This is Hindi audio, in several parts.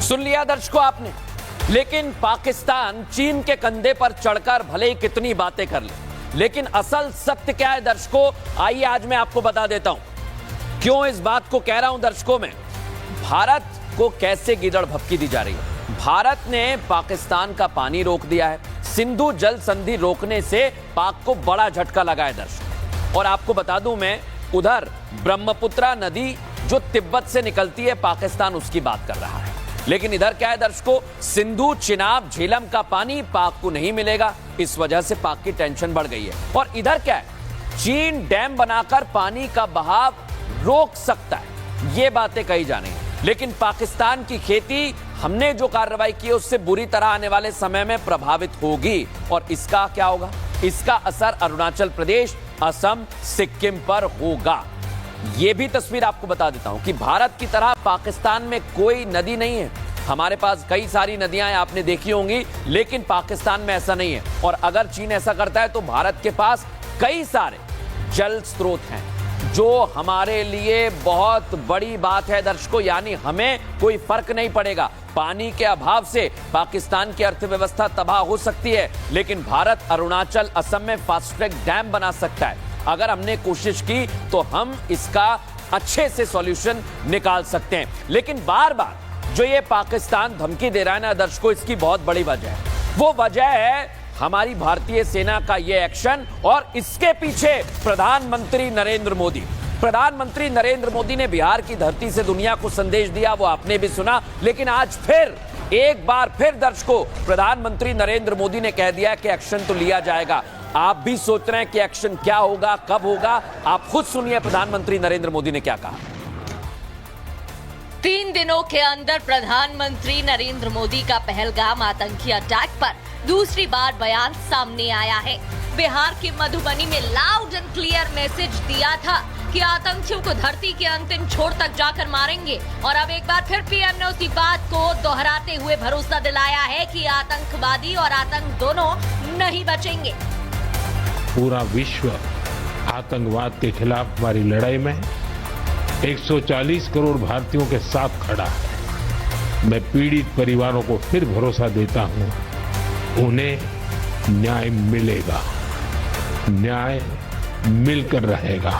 सुन लिया दर्शकों आपने। लेकिन पाकिस्तान चीन के कंधे पर चढ़कर भले ही कितनी बातें कर ले, लेकिन असल सत्य क्या है दर्शकों, आइए आज मैं आपको बता देता हूं। क्यों इस बात को कह रहा हूं दर्शकों में, भारत को कैसे गिदड़ भपकी दी जा रही है। भारत ने पाकिस्तान का पानी रोक दिया है। सिंधु जल संधि रोकने से पाक को बड़ा झटका लगा है दर्शकों। और आपको बता दूं मैं, उधर ब्रह्मपुत्रा नदी जो तिब्बत से निकलती है, पाकिस्तान उसकी बात कर रहा है। लेकिन इधर क्या है दर्शकों, सिंधु, चिनाब, झेलम का पानी पाक को नहीं मिलेगा। इस वजह से पाक की टेंशन बढ़ गई है। और इधर क्या है, चीन डैम बनाकर पानी का बहाव रोक सकता है, ये बातें कही जा रही हैं। लेकिन पाकिस्तान की खेती हमने जो कार्रवाई की है उससे बुरी तरह आने वाले समय में प्रभावित होगी। और इसका क्या होगा, इसका असर अरुणाचल प्रदेश, असम, सिक्किम पर होगा। यह भी तस्वीर आपको बता देता हूं कि भारत की तरह पाकिस्तान में कोई नदी नहीं है। हमारे पास कई सारी नदियां आपने देखी होंगी, लेकिन पाकिस्तान में ऐसा नहीं है। और अगर चीन ऐसा करता है तो भारत के पास कई सारे जल स्रोत हैं, जो हमारे लिए बहुत बड़ी बात है दर्शकों। यानी हमें कोई फर्क नहीं पड़ेगा। पानी के अभाव से पाकिस्तान की अर्थव्यवस्था तबाह हो सकती है, लेकिन भारत अरुणाचल, असम में फास्ट ट्रैक डैम बना सकता है। अगर हमने कोशिश की तो हम इसका अच्छे से सॉल्यूशन निकाल सकते हैं। लेकिन बार बार जो ये पाकिस्तान धमकी दे रहा है ना दर्शकों, इसकी बहुत बड़ी वजह है। वो वजह है हमारी भारतीय सेना का ये एक्शन, और इसके पीछे प्रधानमंत्री नरेंद्र मोदी। प्रधानमंत्री नरेंद्र मोदी ने बिहार की धरती से दुनिया को संदेश दिया, वो आपने भी सुना। लेकिन आज फिर एक बार फिर दर्शकों, प्रधानमंत्री नरेंद्र मोदी ने कह दिया कि एक्शन तो लिया जाएगा। आप भी सोच रहे हैं कि एक्शन क्या होगा, कब होगा, आप खुद सुनिए प्रधानमंत्री नरेंद्र मोदी ने क्या कहा। 3 दिनों के अंदर प्रधानमंत्री नरेंद्र मोदी का पहलगाम आतंकी अटैक पर दूसरी बार बयान सामने आया है। बिहार के मधुबनी में लाउड एंड क्लियर मैसेज दिया था कि आतंकियों को धरती के अंतिम छोर तक जाकर मारेंगे। और अब एक बार फिर पीएम ने उसी बात को दोहराते हुए भरोसा दिलाया है कि आतंकवादी और आतंक दोनों नहीं बचेंगे। पूरा विश्व आतंकवाद के खिलाफ हमारी लड़ाई में 140 करोड़ भारतीयों के साथ खड़ा है। मैं पीड़ित परिवारों को फिर भरोसा देता हूं, उन्हें न्याय मिलेगा, न्याय मिलकर रहेगा।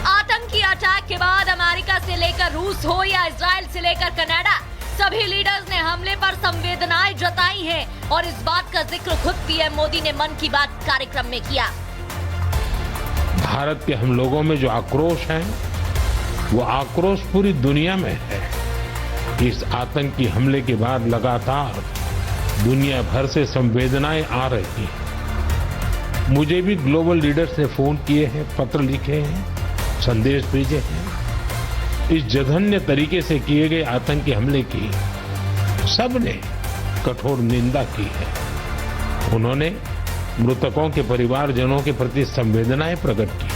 आतंकी अटैक के बाद अमेरिका से लेकर रूस हो या इजराइल से लेकर कनाडा, सभी लीडर्स ने हमले पर संवेदनाएं जताई हैं। और इस बात का जिक्र खुद पीएम मोदी ने मन की बात कार्यक्रम में किया। भारत के हम लोगों में जो आक्रोश है, वो आक्रोश पूरी दुनिया में है। इस आतंकी हमले के बाद लगातार दुनिया भर से संवेदनाएं आ रही हैं। मुझे भी ग्लोबल लीडर्स ने फोन किए हैं, पत्र लिखे हैं, संदेश भेजे हैं। इस जघन्य तरीके से किए गए आतंकी हमले की सबने कठोर निंदा की है। उन्होंने मृतकों के परिवारजनों के प्रति संवेदनाएं प्रकट की।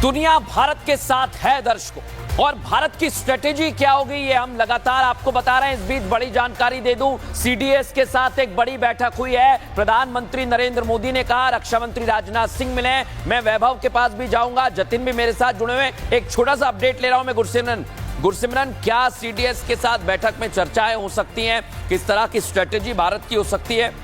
दुनिया भारत के साथ है दर्शकों, और भारत की स्ट्रेटेजी क्या होगी ये हम लगातार आपको बता रहे हैं। इस बीच बड़ी जानकारी दे दूं, सीडीएस के साथ एक बड़ी बैठक हुई है। प्रधानमंत्री नरेंद्र मोदी ने कहा रक्षा मंत्री राजनाथ सिंह मिले। मैं वैभव के पास भी जाऊंगा, जतिन भी मेरे साथ जुड़े हुए। एक छोटा सा अपडेट ले रहा हूं मैं गुरसिमरन, क्या सीडीएस के साथ बैठक में चर्चाएं हो सकती हैं, किस तरह की स्ट्रेटेजी भारत की हो सकती है?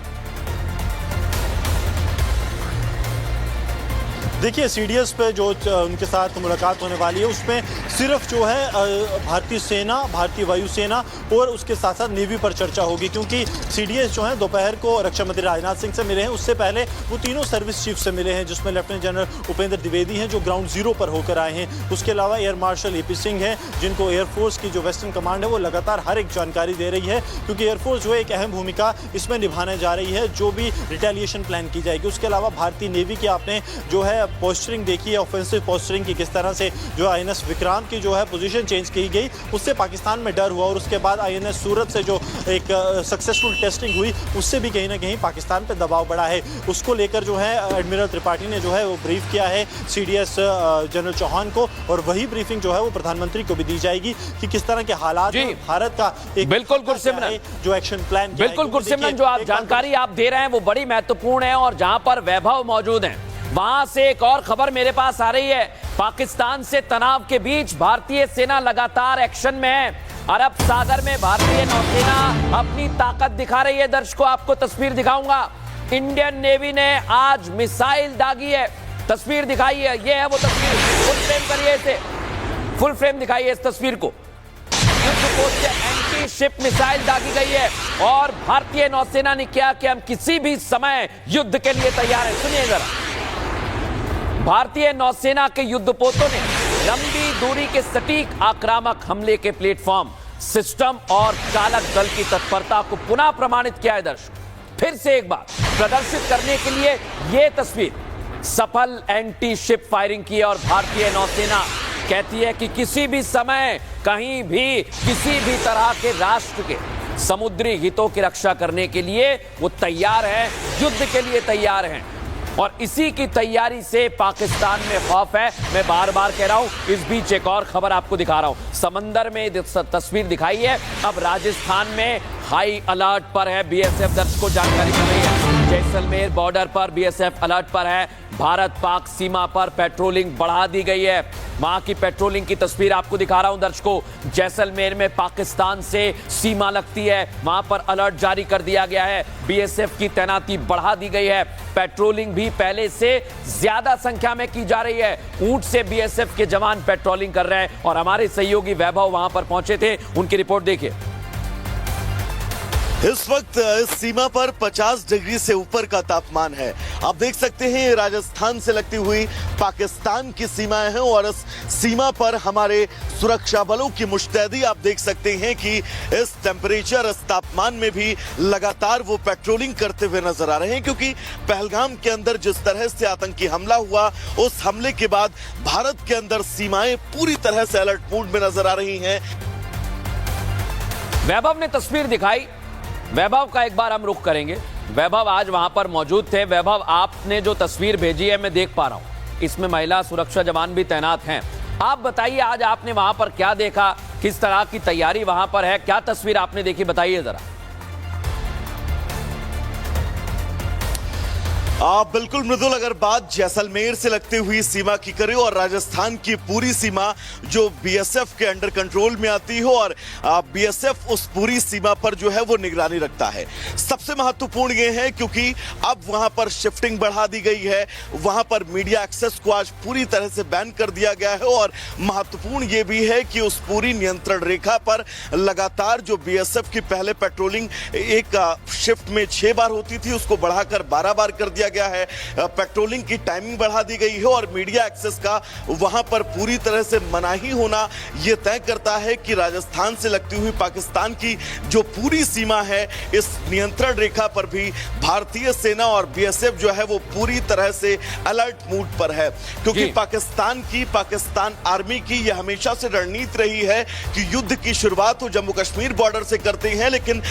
देखिए, सीडीएस पे जो उनके साथ मुलाकात होने वाली है, उसमें सिर्फ जो है भारतीय सेना, भारतीय वायुसेना और उसके साथ साथ नेवी पर चर्चा होगी। क्योंकि सीडीएस जो है दोपहर को रक्षा मंत्री राजनाथ सिंह से मिले हैं। उससे पहले वो तीनों सर्विस चीफ से मिले हैं, जिसमें लेफ्टिनेंट जनरल उपेंद्र द्विवेदी हैं जो ग्राउंड जीरो पर होकर आए हैं। उसके अलावा एयर मार्शल एपी सिंह हैं, जिनको एयरफोर्स की जो वेस्टर्न कमांड है वो लगातार हर एक जानकारी दे रही है। क्योंकि एयरफोर्स जो है एक अहम भूमिका इसमें निभाने जा रही है, जो भी रिटेलिएशन प्लान की जाएगी। उसके अलावा भारतीय नेवी की आपने जो है पोस्टरिंग देखी है, ऑफेंसिव पोस्टरिंग की, किस तरह से जो आईएनएस विक्रांत की जो है पोजीशन चेंज की गई, उससे पाकिस्तान में डर हुआ। और उसके बाद आईएनएस सूरत से जो एक सक्सेसफुल टेस्टिंग हुई, उससे भी कहीं ना कहीं पाकिस्तान पर दबाव बढ़ा है। उसको लेकर जो है एडमिरल त्रिपाठी ने जो है वो ब्रीफ किया है सीडीएस जनरल चौहान को, और वही ब्रीफिंग जो है वो प्रधानमंत्री को भी दी जाएगी कि किस तरह के हालात भारत का एक बिल्कुल गुरसिमरन जो एक्शन प्लान, बिल्कुल गुरसिमरन, जो आप जानकारी आप दे रहे हैं वो बड़ी महत्वपूर्ण है। और जहां पर वैभव मौजूद हैं, वहां से एक और खबर मेरे पास आ रही है। पाकिस्तान से तनाव के बीच भारतीय सेना लगातार एक्शन में है। अरब सागर में भारतीय नौसेना अपनी ताकत दिखा रही है। दर्शकों, आपको तस्वीर दिखाऊंगा। इंडियन नेवी ने आज मिसाइल दागी है। तस्वीर दिखाई है, ये है वो तस्वीर। फुल फ्रेम करिए इसे, फुल फ्रेम दिखाइए इस तस्वीर को। युद्धपोत से एंटी शिप मिसाइल दागी गई है और भारतीय नौसेना ने किया कि हम किसी भी समय युद्ध के लिए तैयार हैं। सुनिए जरा। भारतीय नौसेना के युद्धपोतों ने लंबी दूरी के सटीक आक्रामक हमले के प्लेटफॉर्म, सिस्टम और चालक दल की तत्परता को पुनः प्रमाणित किया है। दर्शक, फिर से एक बार प्रदर्शित करने के लिए यह तस्वीर। सफल एंटी शिप फायरिंग की है और भारतीय नौसेना कहती है कि किसी भी समय, कहीं भी, किसी भी तरह के राष्ट्र के समुद्री हितों की रक्षा करने के लिए वो तैयार है, युद्ध के लिए तैयार हैं। और इसी की तैयारी से पाकिस्तान में खौफ है। मैं बार बार कह रहा हूं। इस बीच एक और खबर आपको दिखा रहा हूं। समंदर में तस्वीर दिखाई है। अब राजस्थान में हाई अलर्ट पर है बीएसएफ। दर्शकों, जानकारी मिल रही है जैसलमेर बॉर्डर पर बीएसएफ अलर्ट पर है। भारत पाक सीमा पर पेट्रोलिंग बढ़ा दी गई है। वहां की पेट्रोलिंग की तस्वीर आपको दिखा रहा हूं। दर्शकों, जैसलमेर में पाकिस्तान से सीमा लगती है, वहां पर अलर्ट जारी कर दिया गया है। बीएसएफ की तैनाती बढ़ा दी गई है। पेट्रोलिंग भी पहले से ज्यादा संख्या में की जा रही है। ऊंट से बीएसएफ के जवान पेट्रोलिंग कर रहे हैं और हमारे सहयोगी वैभव वहां पर पहुंचे थे। उनकी रिपोर्ट देखिए। इस वक्त इस सीमा पर 50 डिग्री से ऊपर का तापमान है। आप देख सकते हैं राजस्थान से लगती हुई पाकिस्तान की सीमाएं हैं और इस सीमा पर हमारे सुरक्षा बलों की मुस्तैदी आप देख सकते हैं कि इस टेम्परेचर, इस तापमान में भी लगातार वो पेट्रोलिंग करते हुए नजर आ रहे हैं, क्योंकि पहलगाम के अंदर जिस तरह से आतंकी हमला हुआ, उस हमले के बाद भारत के अंदर सीमाएं पूरी तरह से अलर्ट मोड में नजर आ रही हैं। वैभव ने तस्वीर दिखाई। वैभव का एक बार हम रुख करेंगे। वैभव आज वहां पर मौजूद थे। वैभव, आपने जो तस्वीर भेजी है मैं देख पा रहा हूं, इसमें महिला सुरक्षा जवान भी तैनात हैं। आप बताइए, आज आपने वहां पर क्या देखा, किस तरह की तैयारी वहां पर है, क्या तस्वीर आपने देखी, बताइए जरा। बिल्कुल मृदुल, अगर बात जैसलमेर से लगती हुई सीमा की करें और राजस्थान की पूरी सीमा जो बीएसएफ के अंडर कंट्रोल में आती हो और बीएसएफ उस पूरी सीमा पर जो है वो निगरानी रखता है। सबसे महत्वपूर्ण ये है क्योंकि अब वहां पर शिफ्टिंग बढ़ा दी गई है, वहां पर मीडिया एक्सेस को आज पूरी तरह से बैन कर दिया गया है और महत्वपूर्ण ये भी है कि उस पूरी नियंत्रण रेखा पर लगातार जो बीएसएफ की पहले पेट्रोलिंग एक शिफ्ट में 6 बार होती थी, उसको बढ़ाकर 12 बार कर दिया गया है। पेट्रोलिंग की टाइमिंग बढ़ा दी गई है और मीडिया एक्सेस का वहां पर पूरी तरह से मनाही होना यह तय करता है कि राजस्थान से लगती हुई पाकिस्तान की जो पूरी सीमा है, इस नियंत्रण रेखा पर भी भारतीय सेना और बीएसएफ जो है वो पूरी तरह से अलर्ट मूड पर है, क्योंकि पाकिस्तान आर्मी की यह हमेशा से रणनीति रही है कि युद्ध की शुरुआत वो जम्मू कश्मीर बॉर्डर से करते हैं, लेकिन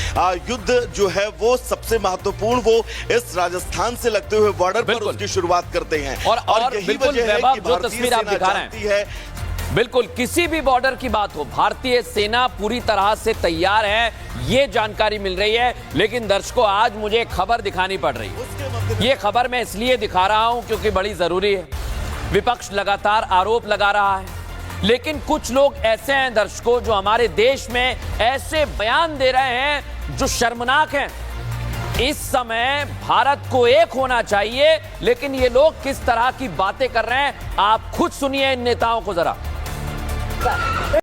युद्ध जो है वो सबसे महत्वपूर्ण वो इस राजस्थान से लगते हुए बॉर्डर पर उसकी शुरुआत करते हैं। और यही बिल्कुल वजह है कि जो तस्वीर आप दिखा रहे हैं, बिल्कुल किसी भी बॉर्डर की बात हो, भारतीय सेना पूरी तरह से तैयार है, ये जानकारी मिल रही है। लेकिन दर्शकों, आज मुझे खबर दिखानी पड़ रही है। ये खबर मैं इसलिए दिखा रहा हूं क्योंकि बड़ी जरूरी है। विपक्ष लगातार आरोप लगा रहा है, लेकिन कुछ लोग ऐसे हैं दर्शकों जो हमारे देश में ऐसे बयान दे रहे हैं जो शर्मनाक हैं। इस समय भारत को एक होना चाहिए, लेकिन ये लोग किस तरह की बातें कर रहे हैं आप खुद सुनिए इन नेताओं को जरा।